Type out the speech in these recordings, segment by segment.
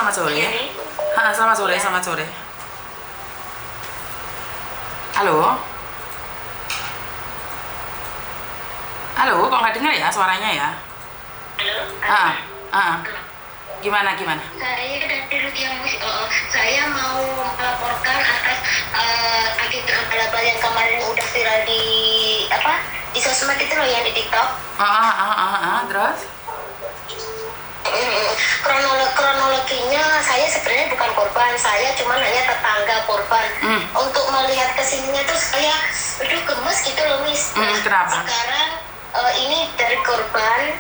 selamat sore. Selamat sore, selamat sore. Halo. Halo, kok nggak dengar ya suaranya ya? Halo. Gimana? Saya dari Rutia Musik. Saya mau melaporkan atas agenda abal-abal yang kemarin udah viral di sosmed itu loh, yang di TikTok. Terus? Kronologinya saya sebenarnya bukan korban, saya cuma hanya tetangga korban. Untuk melihat kesininya tuh saya gemes gitu loh, Miss. Kenapa? Sekarang ini dari korban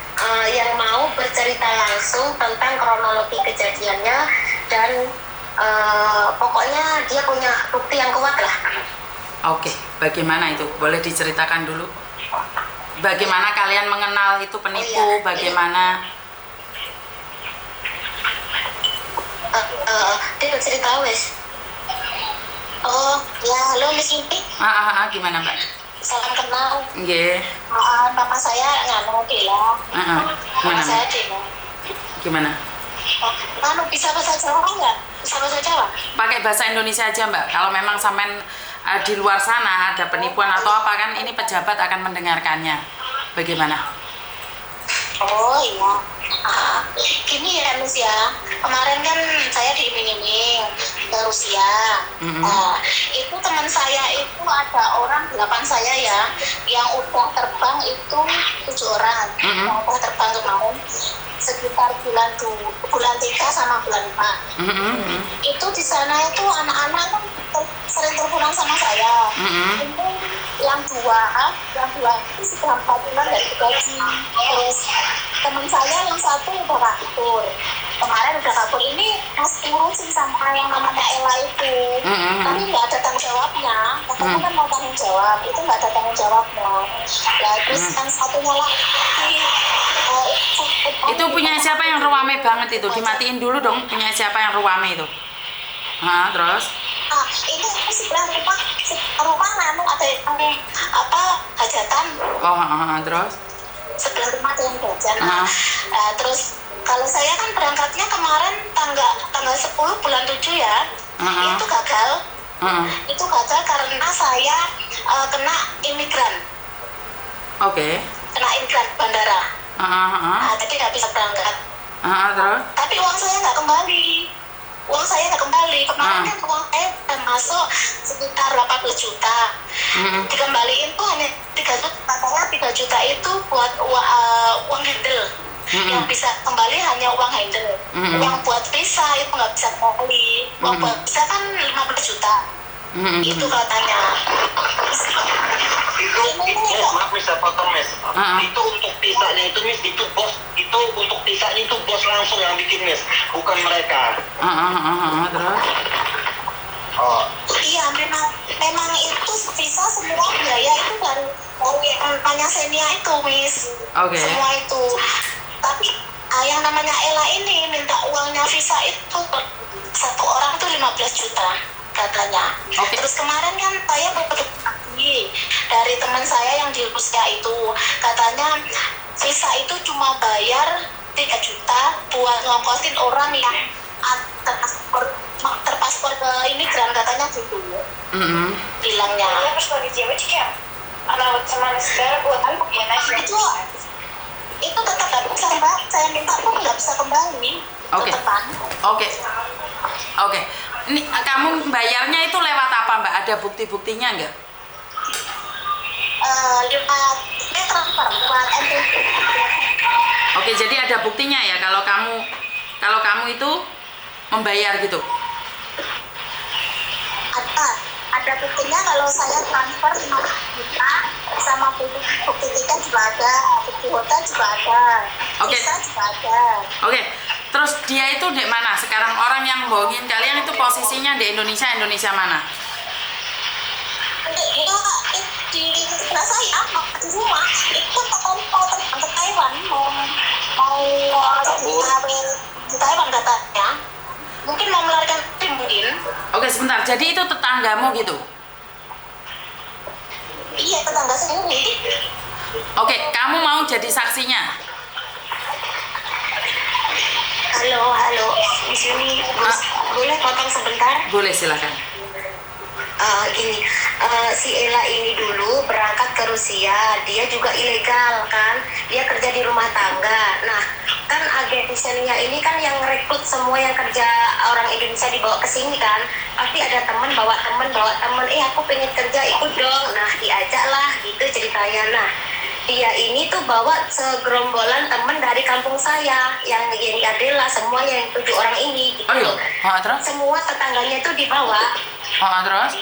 yang mau bercerita langsung tentang kronologi kejadiannya, dan pokoknya dia punya bukti yang kuat lah. Oke, bagaimana itu? Boleh diceritakan dulu? Bagaimana kalian mengenal itu penipu? Bagaimana? Dia cerita, wes. Oh ya, halo Miss Inti. Gimana, Mbak? Salam kenal. Nggih. Nama saya nganu Dela. Gimana? Saya Dela. Gimana? Bisa bahasa Jawa nggak? Bisa bahasa Jawa? Pakai bahasa Indonesia aja, Mbak. Kalau memang sampean di luar sana ada penipuan atau apa, kan ini pejabat akan mendengarkannya. Bagaimana? Oh iya. Gini ya, Miss ya. Kemarin kan saya diiming-iming ke Rusia. Itu teman saya itu ada orang 8 saya ya, yang udah terbang itu 7 orang. Yang udah terbang kemarin sekitar bulan 3 sama bulan 4. Itu di sana itu anak-anak kan sering terpulang sama saya. Itu yang dua itu sudah 4 bulan dari gaji. Terus teman saya yang satu udah kabur. Kemarin udah kabur, ini masih ngurusin sama yang namanya Ella itu. Tapi nggak ada tanggung jawabnya. Katanya kan mau tanggung jawab, itu nggak ada tanggung jawabnya. Nah, terus yang satunya lagi itu punya siapa yang ruame banget itu? Dimatiin dulu dong, punya siapa yang ruame itu? Terus? Ini sebelah rumah memang ada hajatan. Terus? Sebelah rumah ada yang jajan. Terus kalau saya kan berangkatnya kemarin tanggal 10 bulan 7 ya. Itu gagal. Itu gagal karena saya kena imigran. Oke. Kena imigran bandara. Jadi nggak bisa berangkat. Terus? Tapi uang saya nggak kembali. Kemarin kan uang saya udah masuk sekitar 18 juta. Dikembaliin tuh hanya 3 juta. Katanya 3 juta itu buat uang handle. Yang bisa kembali hanya uang handle. Uang buat visa itu nggak bisa kembali. Uang buat visa kan 15 juta. Itu katanya. Maaf Miss, potong Miss. Itu untuk visanya itu Miss, itu untuk visanya itu bos langsung yang bikin Miss, bukan mereka. Terus? Iya, memang itu visa semua biaya itu dari yang namanya Senia itu, Miss. Semua itu. Tapi yang namanya Ella ini minta uangnya visa itu satu orang tuh 15 juta katanya. Terus kemarin kan saya lagi dari teman saya yang di Rusia itu, katanya visa itu cuma bayar 3 juta buat ngongkosin orang yang terpaspor ke imigran, katanya gitu. Bilangnya. Itu tetap nggak bisa, Mbak. Saya minta pun nggak bisa kembali. Oke. Ini kamu bayarnya itu lewat apa, Mbak? Ada bukti-buktinya nggak? Lewat transfer, lewat MTQ. Oke, jadi ada buktinya ya kalau kamu itu membayar gitu? Ada buktinya kalau saya transfer 5 juta, sama bukti tiket juga ada, bukti hotel juga ada, visa juga ada. Terus dia itu di mana? Sekarang orang yang bohongin kalian itu posisinya di Indonesia mana? Dia di sebelah saya, di rumah. Itu mau terbang ke Taiwan, mau di Taiwan katanya. Mungkin mau melarikan diri mungkin. Sebentar. Jadi itu tetanggamu gitu? Iya, tetangga sendiri. Kamu mau jadi saksinya? Halo, di sini. Boleh, silakan. Gini, si Ella ini dulu berangkat ke Rusia, dia juga ilegal kan, dia kerja di rumah tangga. Nah, kan agen Ksenia ini kan yang rekrut semua yang kerja orang Indonesia dibawa ke sini kan, pasti ada temen bawa temen, aku pengen kerja ikut dong. Nah, diajak lah gitu ceritanya. Nah, dia ini tuh bawa segerombolan temen dari kampung saya yang Yeni Adela, semua yang 7 orang ini gitu. Oh iya, terus? Semua tetangganya tuh dibawa. Terus?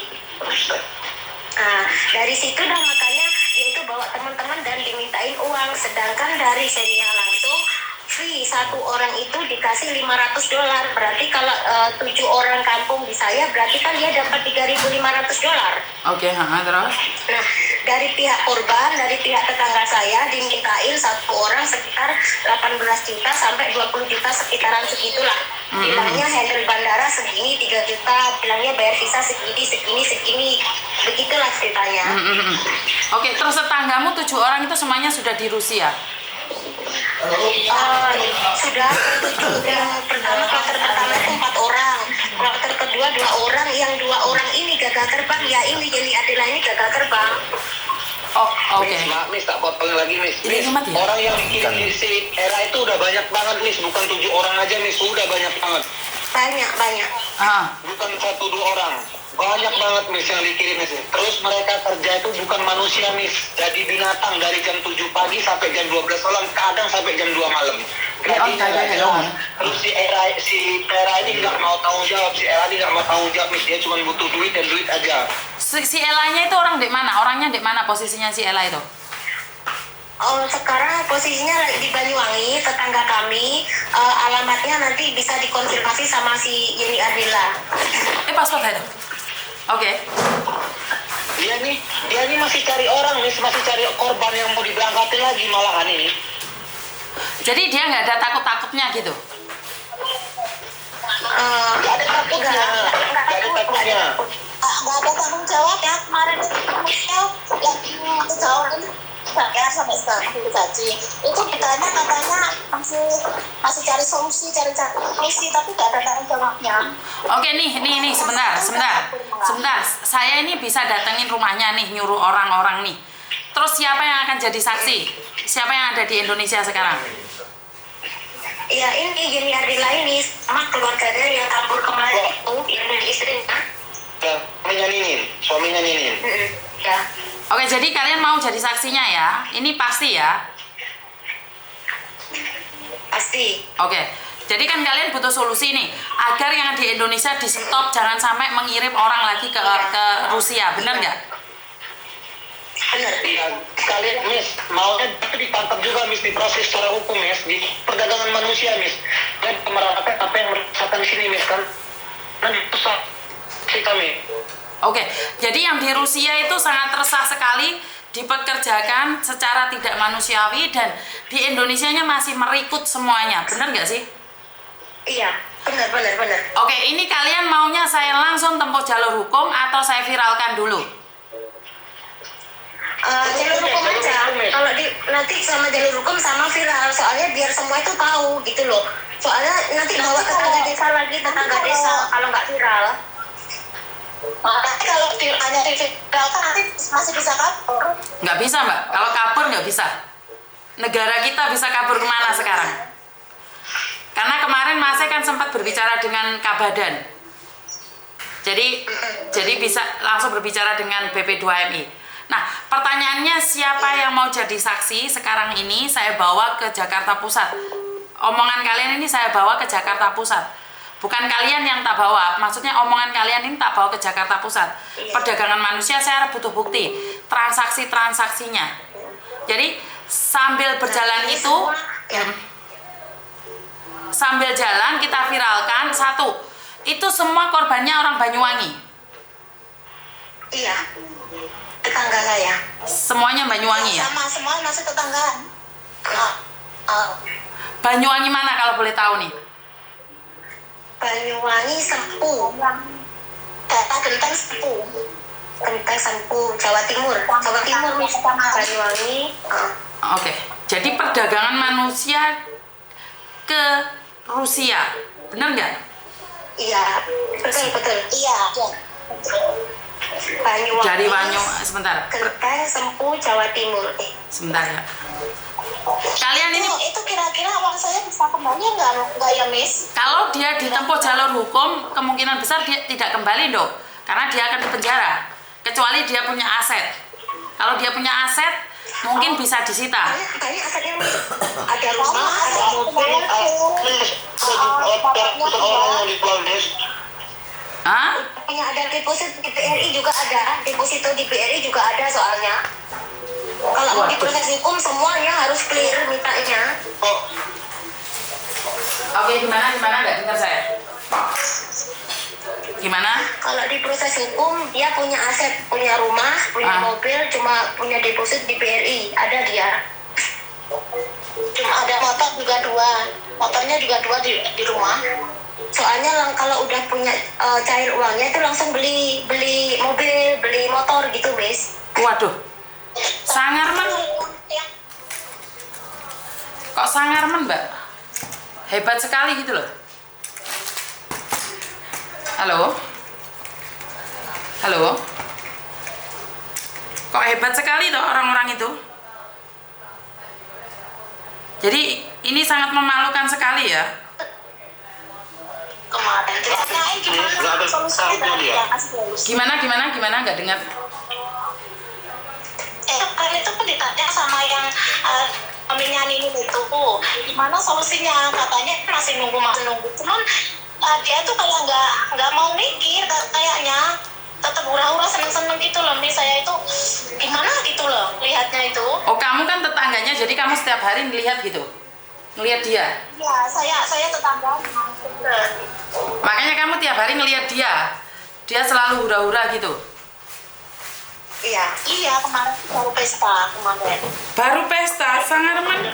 Nah, dari situ dah makanya dia itu bawa teman-teman dan dimintain uang, sedangkan dari Xenia langsung free, satu orang itu dikasih $500. Berarti kalau 7 orang kampung di saya, berarti kan dia dapat $3.500. Oke, terus? Nah, dari pihak korban, dari pihak tetangga saya dimintain satu orang sekitar 18 juta sampai 20 juta sekitaran segitulah. Bilangnya handle bandara segini 3 juta, bilangnya bayar visa segini. Begitulah ceritanya. Oke, terus tetanggamu 7 orang itu semuanya sudah di Rusia? Sudah 7. Yang pertama, kloter pertama itu 4 orang, kloter kedua 2 orang, yang 2 orang ini gagal terbang. Ya ini Yeni Adela ini gagal terbang. Oh, oke. Miss, tak potong lagi, Miss. Ini Miss, ya? orang yang bikin si era itu udah banyak banget, Miss. Bukan 7 orang aja, Miss. Udah banyak banget. Banyak. Bukan 1-2 orang. Banyak banget, Miss, yang dikirim, Miss. Terus mereka kerja itu bukan manusia, Miss. Jadi binatang dari jam 7 pagi sampai jam 12 malam. Kadang sampai jam 2 malam. Gajinya nggak jelas. Terus si era ini nggak mau tanggung jawab. Si era ini nggak mau tanggung jawab, Miss. Dia cuma butuh duit dan duit aja. Si Elanya itu orang di mana? Orangnya di mana posisinya si Ella itu? Sekarang posisinya di Banyuwangi, tetangga kami. Alamatnya nanti bisa dikonfirmasi sama si Yeni Adela. Paspor itu. Oke. Dia nih masih cari orang, Miss. Masih cari korban yang mau diberangkatin lagi malahan ini. Jadi dia nggak ada takut-takutnya gitu? Nggak ada takutnya. Nggak ada tanggung jawab ya. Kemarin itu yang kejauhan itu bayar sampai sekarang gaji. Itu ditanya katanya masih cari solusi, tapi nggak ada tanggung jawabnya. Oke, nih, sebentar. Saya ini bisa datengin rumahnya nih, nyuruh orang-orang nih. Terus siapa yang akan jadi saksi? Siapa yang ada di Indonesia sekarang? Ya ini Yeni Adela ini sama keluarganya yang kabur kemarin itu, ini istrinya. Suaminya Ninin. Ya. Oke, jadi kalian mau jadi saksinya ya? Ini pasti ya? Pasti. Oke, jadi kan kalian butuh solusi nih agar yang di Indonesia di stop, jangan sampai mengirim orang lagi ke Rusia, benar nggak? Benar. Iya, kalian, Miss, maunya ditangkap juga, Miss, diproses secara hukum, Miss, di perdagangan manusia, Miss. Dan merasakan apa yang merasakan di sini, Miss, kan? Dan itu si kami. Oke, jadi yang di Rusia itu sangat resah sekali, dipekerjakan secara tidak manusiawi, dan di Indonesianya masih merikut semuanya, benar nggak sih? Iya, benar. Oke, ini kalian maunya saya langsung tempuh jalur hukum atau saya viralkan dulu? Jalur hukum aja. Kalau nanti sama jalur hukum sama viral, soalnya biar semua itu tahu gitu loh. Soalnya nanti bawa tetangga desa lagi, tetangga desa kalau nggak viral. Nanti kalau hanya diviralkan nanti masih bisa kabur. Nggak bisa, Mbak. Kalau kabur nggak bisa. Negara kita bisa kabur kemana sekarang? Karena kemarin Mas kan sempat berbicara dengan Kabadan. Jadi bisa langsung berbicara dengan BP2MI. Nah, pertanyaannya siapa yang mau jadi saksi sekarang ini saya bawa ke Jakarta Pusat. Omongan kalian ini saya bawa ke Jakarta Pusat. Bukan kalian yang tak bawa, maksudnya omongan kalian ini tak bawa ke Jakarta Pusat. Perdagangan manusia saya butuh bukti, transaksi-transaksinya. Jadi sambil berjalan itu, sambil jalan kita viralkan. Satu, itu semua korbannya orang Banyuwangi. Iya, tetangga saya. Semuanya Banyuwangi ya? Sama semua masih tetangga. Banyuwangi mana kalau boleh tahu nih? Banyuwangi Sempu, Genteng Sempu, Jawa Timur Banyuwangi. Oke, jadi perdagangan manusia ke Rusia, benar nggak? Iya, betul. Iya. Banyuwangi. Dari sebentar. Genteng, Sempu, Jawa Timur. Sebentar ya. Kalian ini itu kira-kira uang saya bisa kembali enggak ya, Miss? kalau dia ditempuh jalur hukum, kemungkinan besar dia tidak kembali dong, karena dia akan dipenjara. Kecuali dia punya aset. Kalau dia punya aset, mungkin bisa disita. Banyak asetnya, Miss. Ada rumah, ada mobil. Orang di Pulau Des. Hah? Punya ada deposit di BRI juga ada. Deposito di BRI juga ada soalnya. Kalau mau diproses hukum semuanya harus clear mintanya. Oh, Oke, gimana nggak dengar saya? Gimana? Kalau diproses hukum dia punya aset, punya rumah, punya mobil, cuma punya deposit di BRI, ada dia. Cuma ada motor juga 2, motornya juga 2 di rumah. Soalnya kalau udah punya cair uangnya itu langsung beli mobil, beli motor gitu, Miss. Waduh, Sangarman. Kok Sangarman, Mbak? Hebat sekali gitu loh. Halo? Kok hebat sekali toh orang-orang itu? Jadi ini sangat memalukan sekali ya. Kemarin kita tanyain gimana solusinya dia. Gimana nggak dengar? Kan itu pun ditanya sama yang suaminya Nini itu, gimana solusinya? Katanya masih nunggu. Cuman dia tuh kayak nggak mau mikir kayaknya, tetap hura-hura seneng-seneng gitu loh. Nih saya itu gimana gitu loh lihatnya itu. Oh, kamu kan tetangganya, jadi kamu setiap hari ngelihat gitu, ngelihat dia. Ya saya tetangganya. Makanya kamu tiap hari ngelihat dia selalu hura-hura gitu. Iya kemarin baru pesta kemarin. Baru pesta, Sangarman.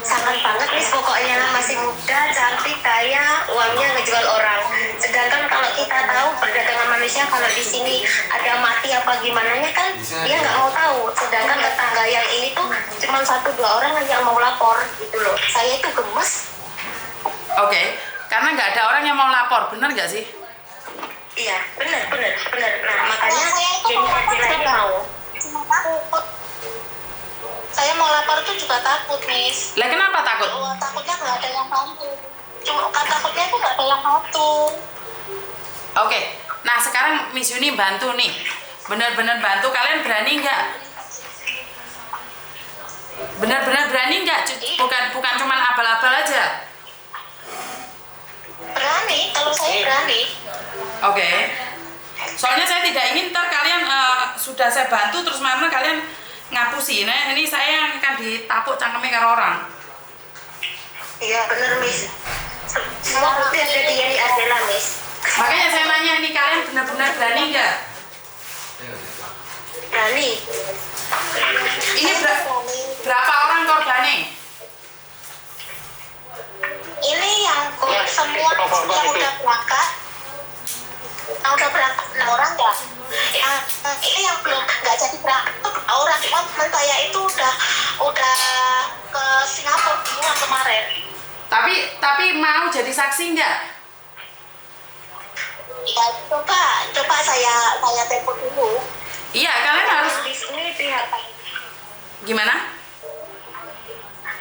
Sangat banget nih pokoknya, masih muda, cantik, kaya, uangnya ngejual orang. Sedangkan kalau kita tahu perdagangan manusia, kalau di sini ada mati apa gimana kan dia nggak mau tahu. Sedangkan tetangga yang ini tuh cuma 1-2 orang aja yang mau lapor gitu loh. Saya itu gemes. Oke, karena nggak ada orang yang mau lapor, bener nggak sih? Iya, benar. Nah, makanya jadi lagi mau. Cuma takut. Saya mau lapor tuh juga takut, Miss. Lah kenapa takut? Takutnya nggak ada yang bantu. Takutnya itu nggak ada yang bantu. Oke, nah sekarang Miss Yuni bantu nih, bener-bener bantu. Kalian berani nggak? Bener-bener berani nggak? Bukan cuman abal-abal aja. Berani, kalau saya berani. Oke. Soalnya saya tidak ingin ntar kalian sudah saya bantu terus mana kalian ngapusi. Nah, ini saya yang akan ditapuk cangkemnya karo orang. Iya, bener, Miss. Semua bukti ada di Yani Adela, Miss. Makanya saya nanya ini kalian benar-benar berani nggak? Berani. Ini berapa orang korbannya? Ini yang semua yang udah berangkat. Yang udah berangkat 6 orang ya. Ini yang belum nggak jadi berangkat 2 orang. Cuma teman saya itu udah ke Singapura bulan kemarin. Tapi mau jadi saksi nggak? Ya coba saya telepon dulu. Iya, kalian harus. Di sini pihak Gimana?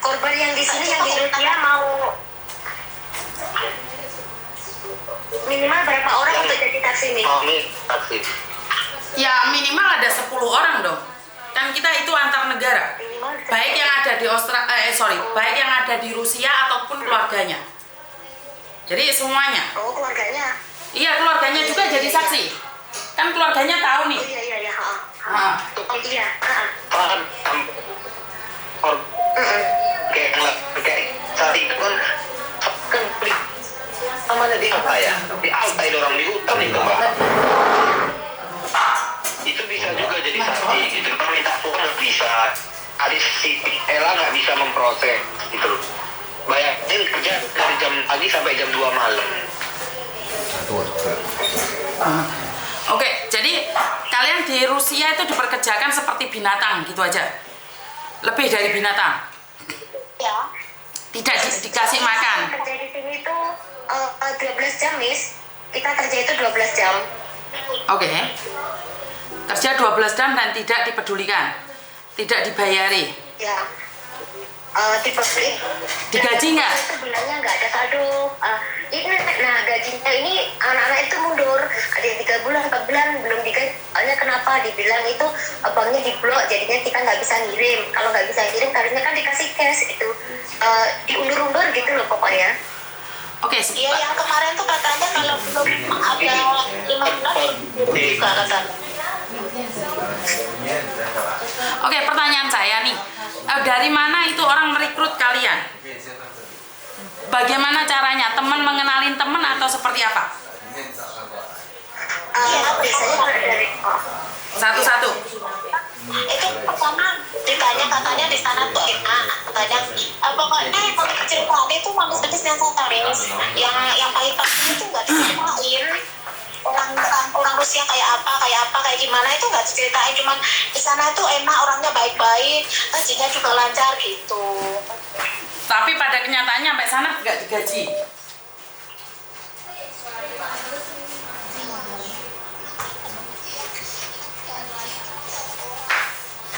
korban yang di sini yang di Rusia mau minimal berapa orang untuk jadi saksi nih? Saksi. Ya minimal ada 10 orang dong. Kan kita itu antar negara. Baik yang ada di baik yang ada di Rusia ataupun keluarganya. Jadi semuanya. Oh, keluarganya. Iya, keluarganya juga jadi saksi. Kan keluarganya tahu nih. Iya. Iya. Paham. Kayak saat itu kan namanya di apa ya? Di Altai dorong di hutan itu, Mbak. Itu bisa juga jadi saksi gitu. Kalau minta pulang bisa. Hadis si Ella nggak bisa memproses gitu loh. Bayangin kerja dari jam pagi sampai jam 2 malam. Oke, jadi kalian di Rusia itu diperkerjakan seperti binatang gitu aja. Lebih dari binatang. Ya. Tidak dikasih makan. Kerja di sini jam, Miss. Kita kerja itu 12 jam. Oke. Kerja 12 jam dan tidak dipedulikan, tidak dibayari. Ya. Digaji nggak? Sebenarnya nggak ada saldo. Nah, gajinya ini anak-anak itu mundur. Ada yang 3 bulan, 4 bulan belum digaji. Soalnya kenapa? Dibilang itu banknya diblok, jadinya kita nggak bisa ngirim. Kalau nggak bisa ngirim, harusnya kan dikasih cash itu. Diundur-undur gitu loh pokoknya. Oke. Iya, yang kemarin tuh katanya kalau belum ada 5 bulan juga katanya. Oke, pertanyaan saya nih, dari mana itu orang merekrut kalian? Bagaimana caranya? Teman mengenalin teman atau seperti apa? Biasanya dari Satu-satu. itu pertama ditanya katanya di sana tuh enak, katanya pokoknya cerita itu manusia yang sataris, yang pahit-pahit itu nggak diceritain. Orang Rusia kayak gimana itu nggak diceritain, cuman di sana tuh enak, orangnya baik-baik, gajinya juga lancar gitu. Tapi pada kenyataannya sampai sana nggak digaji.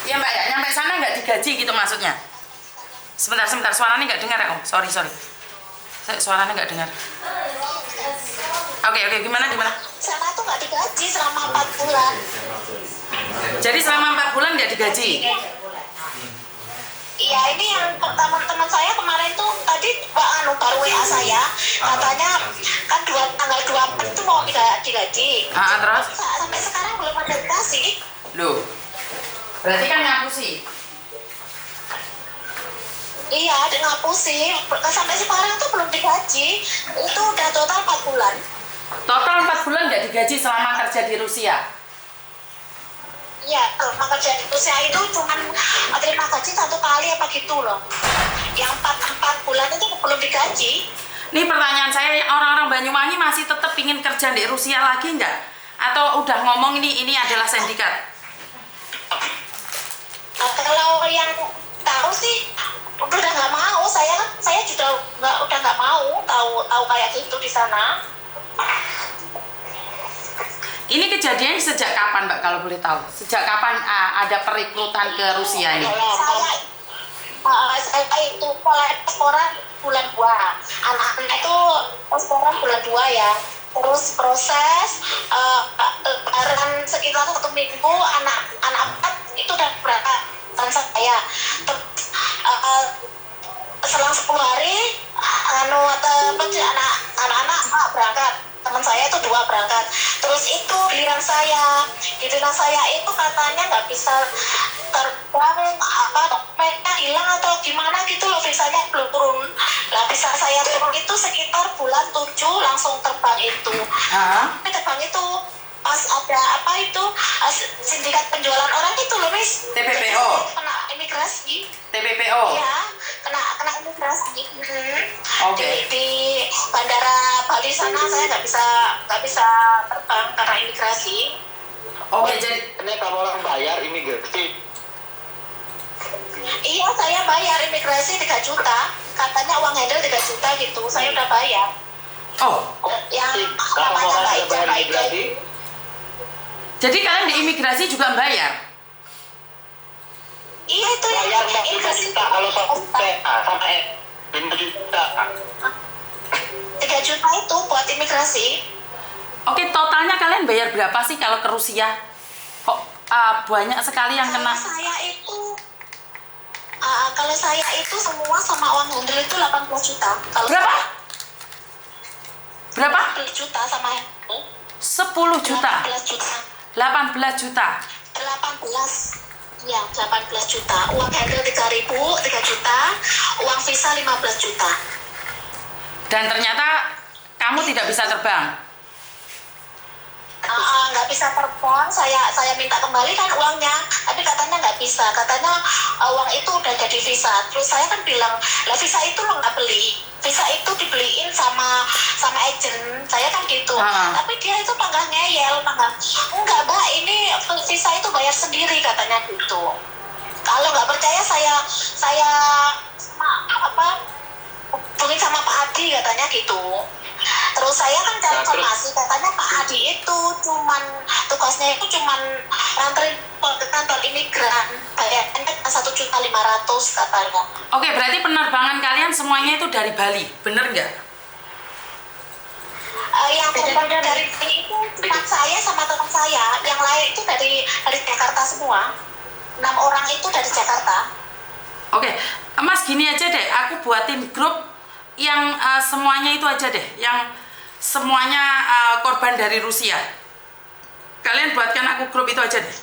Iya Mbak ya, nyampe sana nggak digaji gitu maksudnya. Sebentar, suaranya nggak dengar ya Om. Sorry. Suaranya nggak dengar. Oke, gimana? Sana tuh nggak digaji selama 4 bulan. Jadi selama 4 bulan nggak digaji? Iya, ini yang pertama teman saya kemarin tuh tadi baru WA saya, katanya kan tanggal 24 itu mau digaji. Terus? Sampai sekarang belum ada dikasih. Loh, berarti kan ngapusi? Iya, dia ngapusi. Sampai sekarang tuh belum digaji. Itu udah total 4 bulan. Total 4 bulan nggak digaji selama kerja di Rusia? Iya, kalau kerja di Rusia itu cuma terima gaji 1 kali apa gitu loh. Yang 4 bulan itu belum digaji. Nih pertanyaan saya, orang-orang Banyuwangi masih tetap ingin kerja di Rusia lagi nggak? Atau udah ngomong ini adalah sindikat? Kalau yang tahu sih udah nggak mau. Saya juga udah nggak mau tahu kayak gitu di sana. Ini kejadian sejak kapan Mbak kalau boleh tahu? Sejak kapan ada perekrutan ke Rusia ini? Saya itu mulai pasporan bulan 2. Anak-anak itu pasporan bulan 2 ya. Terus proses lebaran sekitar 1 minggu anak-anak itu udah berangkat saya. Terus selang 10 hari anak-anak berangkat. Teman saya itu 2 berangkat. Terus itu giliran saya itu katanya nggak bisa terbang, dompetnya hilang atau gimana gitu loh, visanya belum turun. Nah, visa saya turun itu sekitar bulan 7 langsung terbang itu. Terbang itu pas ada sindikat penjualan orang itu loh, Miss. TPPO. Kena imigrasi. TPPO. Iya, kena imigrasi. Oke. Di bandara Bali sana saya nggak bisa terbang karena imigrasi. Oke, jadi Ini kamu orang bayar imigrasi. Iya, saya bayar imigrasi 3 juta. Katanya uang handle 3 juta gitu. Saya udah bayar. Yang Kamu namanya orang Mbak ada Ida, bayar Mbak Ida. imigrasi? jadi kalian di imigrasi juga bayar? Iya, itu yang Bayar Mbak 5 imigrasi. juta kalau sama 5 juta. 3 juta itu buat imigrasi. Oke, totalnya kalian bayar berapa sih kalau ke Rusia? Kok banyak sekali yang kena? Kalau saya itu semua sama uang handle itu 18 juta. Kalau Berapa? Berapa? 18 juta sama handle. 10 juta. 18 juta. 18 juta. 18. Ya, 18 juta. Uang handle 3.000, 3 juta. Uang visa 15 juta. Dan ternyata kamu tidak bisa terbang. Nggak bisa terbang, saya minta kembali kan uangnya, tapi katanya nggak bisa, katanya uang itu udah jadi visa. Terus saya kan bilang, lah visa itu lo nggak beli, visa itu dibeliin sama agent, saya kan gitu. Tapi dia itu panggah ngeyel, enggak Mbak, ini visa itu bayar sendiri katanya gitu. Kalau nggak percaya saya hubungin sama Pak Adi katanya gitu. Terus saya kan cari Nah, informasi, katanya Pak Adi itu tugasnya itu cuman nganterin ke kantor imigran, bayarnya 1.500.000 katanya. Oke, berarti penerbangan kalian semuanya itu dari Bali, bener nggak? Yang terbang dari sini itu cuma saya sama teman saya, yang lain itu dari Jakarta semua. 6 orang itu dari Jakarta. Oke, Mas gini aja deh, aku buatin grup yang semuanya itu aja deh, yang semuanya korban dari Rusia. Kalian buatkan aku grup itu aja deh.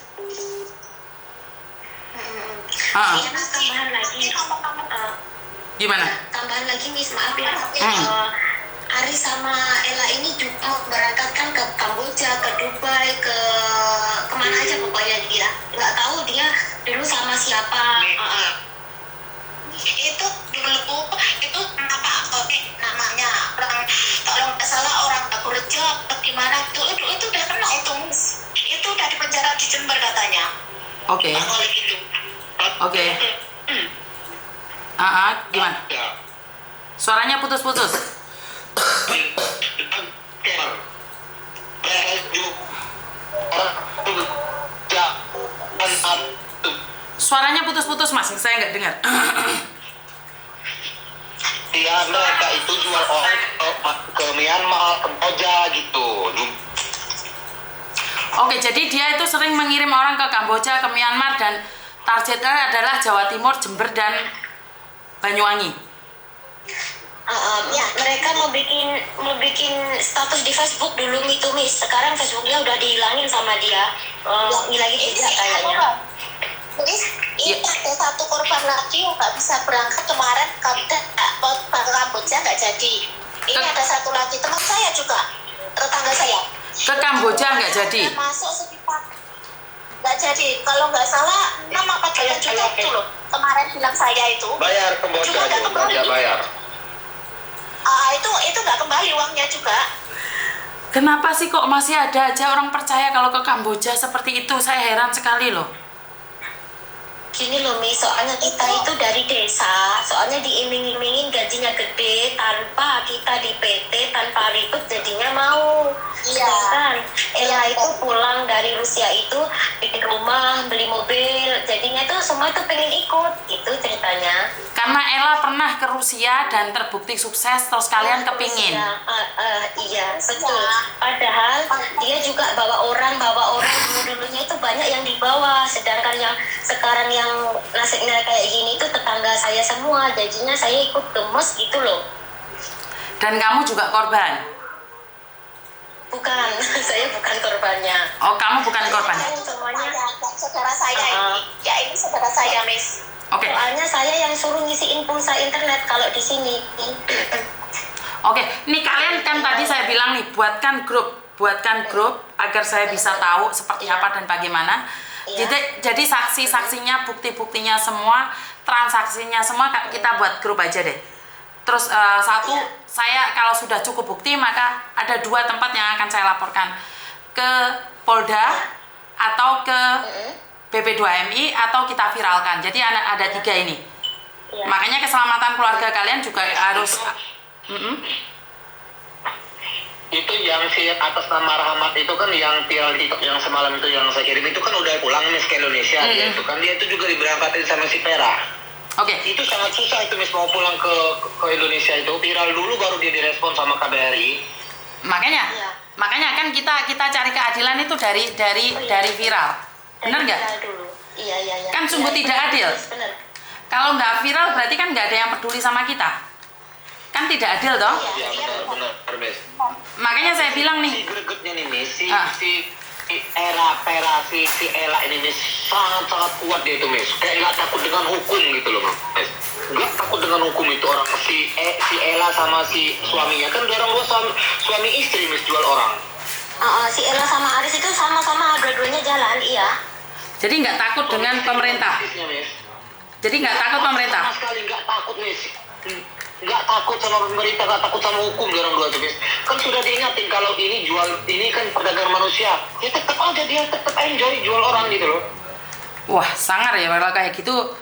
Iya, Mas, tambahan lagi. Gimana? Tambahan lagi, Miss, maaf ya. Ari sama Ella ini juga berangkatkan ke Kamboja, ke Dubai, ke kemana aja pokoknya dia. Nggak tahu dia dulu sama siapa. Itu dulu itu apa namanya orang, kalau nggak salah orang Bakurejo atau gimana itu udah kena itu, Miss. Itu udah di penjara di Jember katanya. Oke. Katolik itu. Oke. Gimana? Suaranya putus-putus. Suaranya putus-putus, Mas, saya nggak dengar. Iya, mereka itu jual orang ke Myanmar, Kamboja gitu. Oke, jadi dia itu sering mengirim orang ke Kamboja, ke Myanmar, dan targetnya adalah Jawa Timur, Jember, dan Banyuwangi. Ya, mereka mau bikin status di Facebook dulu itu, Miss. Sekarang Facebooknya udah dihilangin sama dia. Ngilangin jejak kayaknya. Ini ada satu korban lagi yang nggak bisa berangkat kemarin ke Kamboja nggak jadi. Ini ada satu lagi teman saya juga, tetangga saya. Ke Kamboja nggak jadi? Masuk sekitar nggak jadi. Kalau nggak salah 6 apa 8 juta itu loh. Kemarin bilang saya itu. Bayar Kamboja Juga nggak kembali. ya bayar. Itu nggak kembali uangnya juga. Kenapa sih kok masih ada aja orang percaya kalau ke Kamboja seperti itu? Saya heran sekali loh. Gini loh, Miss, soalnya kita itu dari desa, soalnya diiming-imingin gajinya gede, tanpa kita di PT, tanpa ribet jadinya mau. Iya. Sedangkan Ella itu pulang dari Rusia itu bikin rumah, beli mobil, jadinya itu semua itu pengen ikut, itu ceritanya. Karena Ella pernah ke Rusia dan terbukti sukses, terus kalian kepingin. Iya, betul. Padahal dia juga bawa orang dulunya itu banyak yang dibawa, sedangkan yang sekarang yang nasibnya kayak gini itu tetangga saya semua, jadinya saya ikut gemes gitu loh. Dan kamu juga korban? Bukan, saya bukan korbannya. Oh, kamu bukan korban? Semuanya. Saudara saya ini. Ya, ini saudara saya, Miss. Oke. Soalnya saya yang suruh ngisiin pulsa internet kalau di sini. Oke, ini kalian kan tadi saya bilang nih, buatkan grup agar saya bisa tahu seperti apa dan bagaimana. Iya. Jadi saksi-saksinya, bukti-buktinya semua, transaksinya semua kita buat grup aja deh. Terus saya kalau sudah cukup bukti maka ada 2 tempat yang akan saya laporkan, ke Polda atau ke BP2MI atau kita viralkan. Jadi ada 3 ini. Iya. Makanya keselamatan keluarga kalian juga harus. Itu yang si atas nama Rahmat itu kan yang viral di TikTok yang semalam itu yang saya kirim itu kan udah pulang Miss ke Indonesia. Dia itu juga diberangkatin sama si Pera. Oke. Itu sangat susah itu Miss mau pulang ke Indonesia, itu viral dulu baru dia direspon sama KBRI. Makanya kan kita cari keadilan itu dari viral. Benar nggak? Iya. Kan sungguh tidak adil. Benar. Kalau nggak viral berarti kan nggak ada yang peduli sama kita. Kan tidak adil toh? Iya benar Miss. Makanya saya bilang nih. Si gregetnya nih Miss, si Pera, si Ella ini Miss sangat kuat dia itu Miss. Kayak nggak takut dengan hukum gitu loh Miss. Nggak takut dengan hukum itu orang si Ella sama si suaminya kan dia orang dua suami istri Miss jual orang. Si Ella sama Aris itu sama-sama dua-duanya jalan, iya. Jadi nggak takut dengan pemerintah. Jadi nggak takut pemerintah. Sama sekali nggak takut Miss. Nggak takut sama pemerintah, nggak takut sama hukum dia orang dua tuh Miss. Kan sudah diingatin kalau ini kan perdagangan manusia. Ya tetap aja dia tetap enjoy jual orang gitu loh. Wah, sangar ya kalau kayak gitu,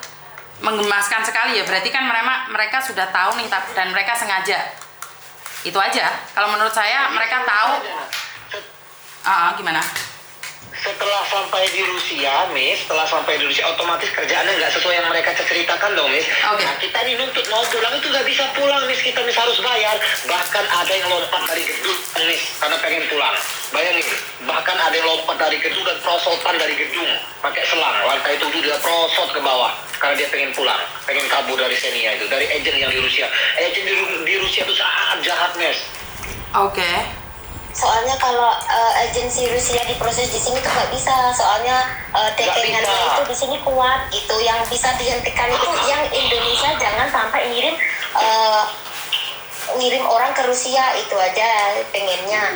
menggemaskan sekali ya. Berarti kan mereka sudah tahu nih dan mereka sengaja. Itu aja. Kalau menurut saya mereka tahu. Gimana? Setelah sampai di Rusia, Miss, otomatis kerjaannya nggak sesuai yang mereka ceritakan dong, Miss. Oke. Nah, kita nih nuntut mau pulang itu nggak bisa pulang, Miss. Kita Miss harus bayar. Bahkan ada yang lompat dari gedung, Miss, karena pengen pulang. Bayangin, bahkan ada yang lompat dari gedung dan prosotan dari gedung pakai selang. Lantai 7 dia prosot ke bawah karena dia pengen pulang, pengen kabur dari Xenia itu, dari agen yang di Rusia. Agen di Rusia itu sangat jahat, Miss. Oke. Soalnya kalau agensi Rusia diproses di sini tuh nggak bisa, soalnya dekengannya itu di sini kuat gitu. Yang bisa dihentikan itu yang Indonesia jangan sampai ngirim orang ke Rusia, itu aja pengennya.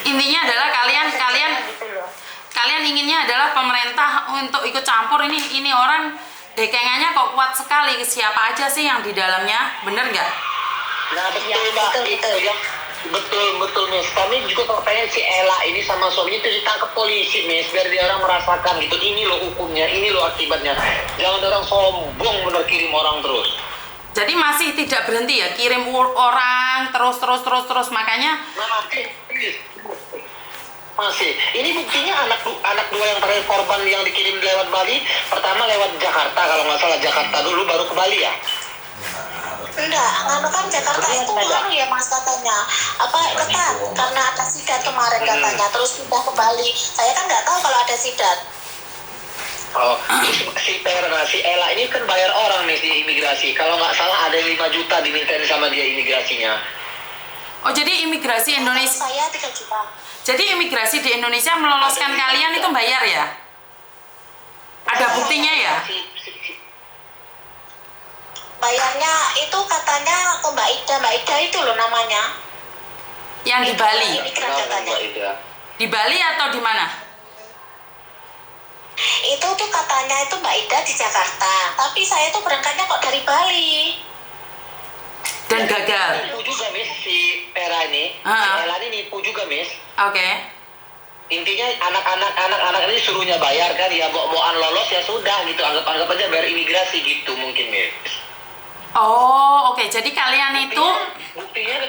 Intinya adalah Gitu loh. kalian inginnya adalah pemerintah untuk ikut campur. Ini orang dekengannya kok kuat sekali. Siapa aja sih yang di dalamnya? Bener nggak? Nah, betul, Ya, Mbak. betul. Itu ya. Betul, Miss. Kami juga pengen si Ella ini sama suaminya itu ditangkap polisi, Miss, biar dia orang merasakan gitu. Ini loh hukumnya, ini loh akibatnya. Jangan orang sombong bener kirim orang terus. Jadi masih tidak berhenti ya, kirim orang terus. Makanya masih. Ini buktinya anak dua yang terakhir korban yang dikirim lewat Bali. Pertama lewat Jakarta, kalau nggak salah Jakarta dulu, baru ke Bali ya. Enggak, nganu kan Jakarta itu baru ya Mas katanya. Ketat karena ada sidat kemarin katanya. Terus pindah ke Bali. Saya kan nggak tahu kalau ada sidat. Oh, si Ella ini kan bayar orang nih di imigrasi. Kalau nggak salah ada 5 juta dimintain sama dia imigrasinya. oh, jadi imigrasi Indonesia. Saya 3 juta. Jadi imigrasi di Indonesia meloloskan kalian itu bayar ya? Ada buktinya ya? Bayarnya itu katanya ke Mbak Ida itu loh namanya. Yang di Bali. Imigran katanya. Di Bali atau di mana? Itu tuh katanya itu Mbak Ida di Jakarta. Tapi saya tuh berangkatnya kok dari Bali. Dan gagal. Nipu juga, Miss, si Pera ini. Si Ella ini nipu juga, Miss. Oke. Intinya anak-anak ini suruhnya bayar kan, ya bawa-bawaan lolos ya sudah gitu. Anggap aja bayar imigrasi gitu mungkin, Miss. Oh, oke. Jadi kalian itu Buktinya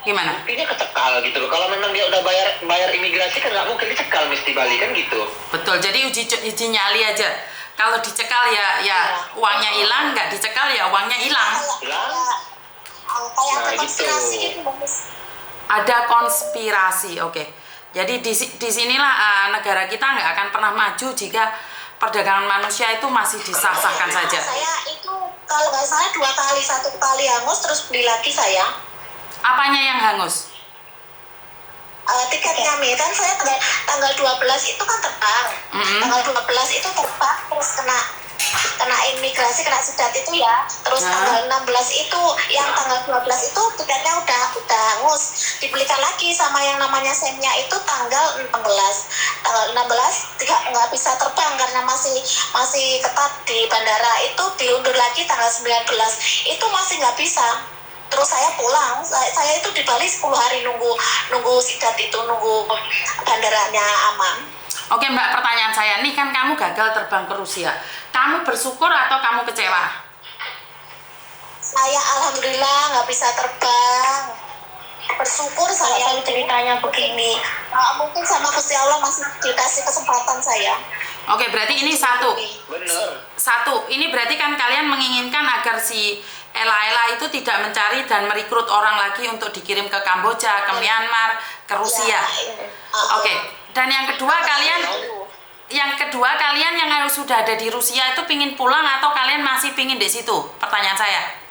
gimana? Buktinya kecekal gitu loh. Kalau memang dia udah bayar imigrasi kan nggak mungkin dicekal, Miss, di Bali kan gitu. Betul. Jadi uji nyali aja. Kalau dicekal ya uangnya hilang, nggak dicekal ya uangnya hilang. Kayak konspirasi gitu, Mas. Ada konspirasi, oke. Jadi di sinilah negara kita nggak akan pernah maju jika perdagangan manusia itu masih disah-sahkan saja. Saya itu kalau nggak salah 2 kali, 1 kali hangus terus beli lagi saya. Apanya yang hangus? Tiketnya Mi, kan saya tanggal 12 itu kan terbang. Tanggal 12 itu terbang terus kena imigrasi, kena sidat itu ya. Terus tanggal 16 itu yang tanggal 12 itu tiketnya udah hangus. Dibelikan lagi sama yang namanya SEM-nya itu tanggal 16. Tanggal 16 nggak bisa terbang karena masih ketat di bandara, itu diundur lagi tanggal 19. Itu masih nggak bisa. Terus saya pulang, saya itu di Bali 10 hari nunggu sidat itu, nunggu bandaranya aman. Oke Mbak, pertanyaan saya nih, kan kamu gagal terbang ke Rusia. Kamu bersyukur atau kamu kecewa? Saya alhamdulillah nggak bisa terbang. Bersyukur saya. Kalau ceritanya begini, Mungkin sama Gusti Allah masih dikasih kesempatan saya. Oke, berarti ini satu. Bener. Satu, ini berarti kan kalian menginginkan agar si Ella itu tidak mencari dan merekrut orang lagi untuk dikirim ke Kamboja, ke Myanmar, ke Rusia. Oke. Dan yang kedua kalian yang sudah ada di Rusia itu pingin pulang atau kalian masih pingin di situ? Pertanyaan saya.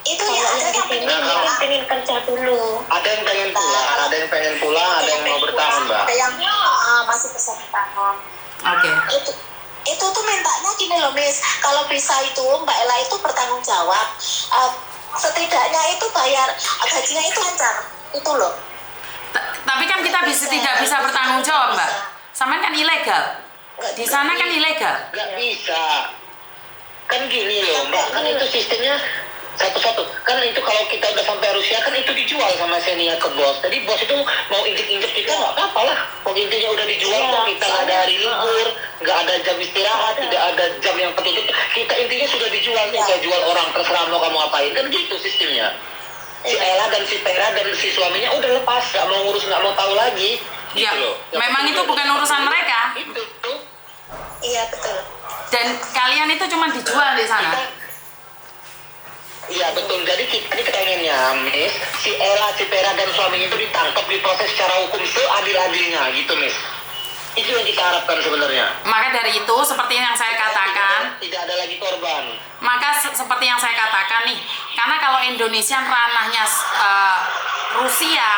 Itu kalau ya yang di sini mungkin pengen kerja dulu. Ada yang pengen pulang, ada yang mau bertahan, Mbak. Ada yang masih bisa bertahan. Oke. Itu tuh mintanya gini loh, Miss. Kalau bisa itu Mbak Ella itu bertanggung jawab. Setidaknya itu bayar gajinya itu lancar. Itu loh. Tapi kan kita tidak bisa bertanggung jawab, Mbak. Sama kan ilegal. Di sana kan ilegal. Nggak bisa. Kan gini loh, Mbak. Kan itu sistemnya satu-satu. Kan itu kalau kita udah sampai Rusia kan itu dijual sama Xenia ke bos. Jadi bos itu mau injek-injek kita nggak apa-apa lah. Kalau intinya udah dijual, kita nggak ada hari libur, nggak ada jam istirahat, tidak ada jam yang tertutup. Kita intinya sudah dijual, kita jual orang, terserah mau kamu apain. Kan gitu sistemnya. si Ella dan si Vera dan si suaminya udah lepas, nggak mau ngurus, nggak mau tahu lagi. Ya, Gitu loh. memang itu bukan urusan mereka. Itu. Iya betul. Dan kalian itu cuma dijual di sana. Iya betul. Jadi kita ini pengennya, Miss, si Ella, si Vera dan suaminya itu ditangkap, diproses secara hukum seadil-adilnya, gitu, Miss. Itu yang kita harapkan sebenarnya. Maka dari itu, seperti yang saya katakan, Tidak ada lagi korban. maka seperti yang saya katakan nih, karena kalau Indonesia ranahnya Rusia,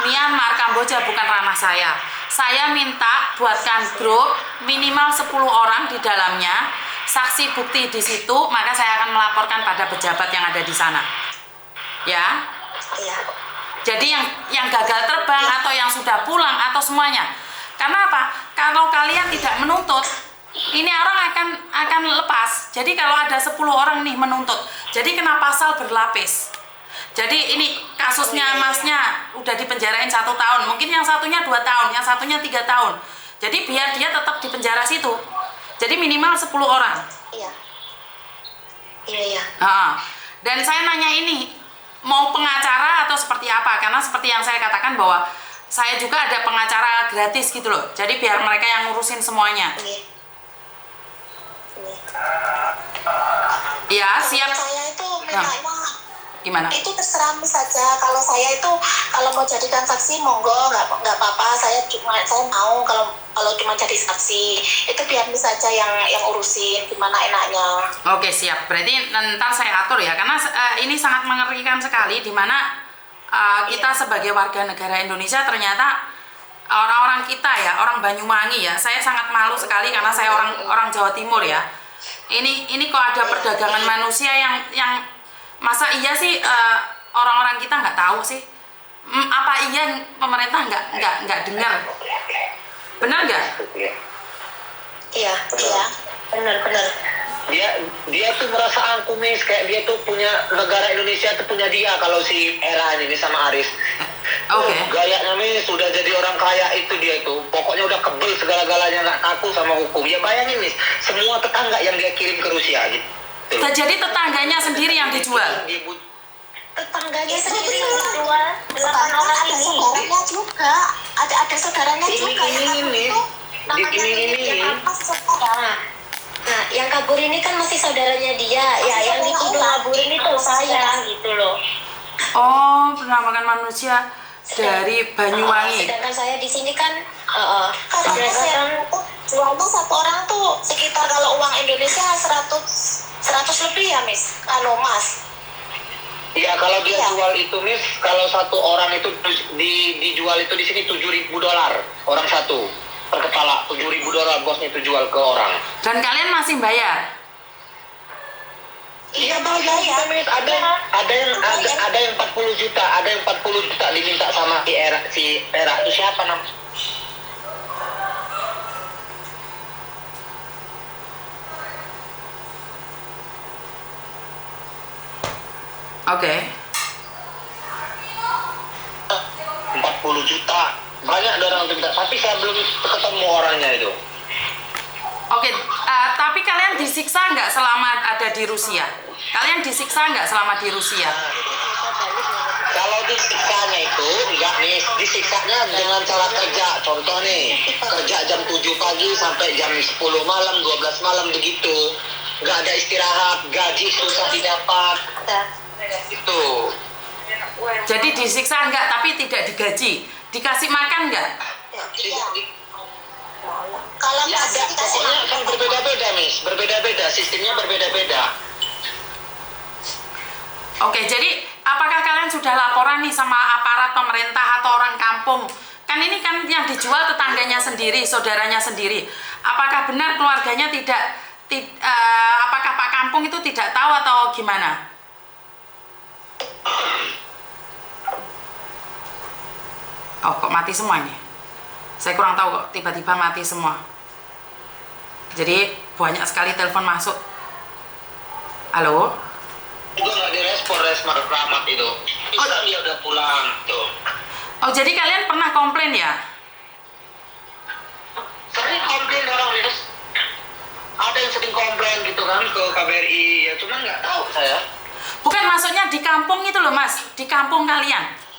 Myanmar, Kamboja bukan ranah saya. Saya minta buatkan grup minimal 10 orang di dalamnya, saksi bukti di situ, maka saya akan melaporkan pada pejabat yang ada di sana. Ya. Iya. Jadi yang gagal terbang atau yang sudah pulang atau semuanya. Karena apa? Kalau kalian tidak menuntut, ini orang akan lepas. Jadi kalau ada 10 orang nih menuntut, jadi kena pasal berlapis. Jadi ini kasusnya masnya udah dipenjarain 1 tahun, mungkin yang satunya 2 tahun, yang satunya 3 tahun. Jadi biar dia tetap di penjara situ. Jadi minimal 10 orang. Iya. Iya. Dan saya nanya ini, mau pengacara atau seperti apa? Karena seperti yang saya katakan bahwa saya juga ada pengacara gratis gitu loh. Jadi biar mereka yang ngurusin semuanya. Iya. Ya, siap. Saya itu mintanya Gimana? itu terserah Miss saja. Kalau saya itu kalau mau jadikan saksi monggo, nggak apa-apa. Saya mau kalau cuma jadi saksi itu biar Miss saja yang urusin gimana enaknya. Oke, siap. Berarti ntar saya atur ya. Karena ini sangat mengerikan sekali di mana kita sebagai warga negara Indonesia ternyata orang-orang kita ya, orang Banyuwangi ya. Saya sangat malu sekali karena saya orang Jawa Timur ya. Ini kok ada perdagangan manusia yang masa iya sih orang-orang kita nggak tahu sih? Apa iya pemerintah nggak dengar? Benar nggak? Iya. Benar. Dia tuh merasa angkuh, Miss, kayak dia tuh punya negara Indonesia tuh punya dia. Kalau si Era ini sama Aris, Oke. gayanya, Miss, sudah jadi orang kaya itu dia itu. Pokoknya udah kebel segala-galanya, nggak takut sama hukum. Ya bayangin, Miss, semua tetangga yang dia kirim ke Rusia gitu. Jadi tetangganya sendiri yang dijual. Tetangganya Itu sendiri betul. yang jual 8 Sekarang orang ada ini. saudaranya juga, ada saudaranya juga yang kabur Ini, itu. ini. Yang apa saudara? Nah, yang kabur ini kan masih saudaranya dia. Ya, yang dituduh kaburin itu saya gitu loh. Oh, penampakan manusia dari Banyuwangi. Sedangkan saya di sini kan Karena saya jualnya satu orang tuh sekitar kalau uang Indonesia 100 lebih ya Miss, Mas. Iya, kalau dia Iya. jual itu, Miss, kalau satu orang itu dijual itu di sini $7.000 orang satu per kepala. $7.000 bosnya itu jual ke orang. Dan kalian masih bayar? Iya, bayar, Miss. Ada yang 40 juta, ada yang 40 juta diminta sama si Era itu siapa namanya? Oke. 40 juta. Banyak orang yang minta, tapi saya belum ketemu orangnya itu. Oke, tapi kalian disiksa nggak selama ada di Rusia? Kalian disiksa nggak selama di Rusia? Kalau disiksanya itu, enggak, nih, disiksanya dengan cara kerja. Contoh nih, kerja jam 7 pagi sampai jam 10 malam, 12 malam begitu. Enggak ada istirahat, gaji susah didapat. Itu. Jadi disiksa nggak, tapi tidak digaji. Dikasih makan nggak? Tidak di- Kalau Ya masih ada, dikasih pokoknya makan, kan berbeda-beda, Miss. Berbeda-beda, sistemnya berbeda-beda. Oke, jadi apakah kalian sudah laporan nih sama aparat pemerintah atau orang kampung? Kan ini kan yang dijual tetangganya sendiri, saudaranya sendiri. Apakah benar keluarganya apakah Pak Kampung itu tidak tahu atau gimana? Oh, kok mati semua ini? Saya kurang tahu kok, tiba-tiba mati semua. Jadi banyak sekali telepon masuk. Halo? Juga nggak direspon Rahmat itu. Bisa dia udah pulang tuh. Oh, jadi kalian pernah komplain ya? Sering komplain orang, Miss. Ada yang sering komplain gitu kan ke KBRI, ya cuman nggak tahu saya. Bukan maksudnya di kampung itu loh Mas, di kampung kalian.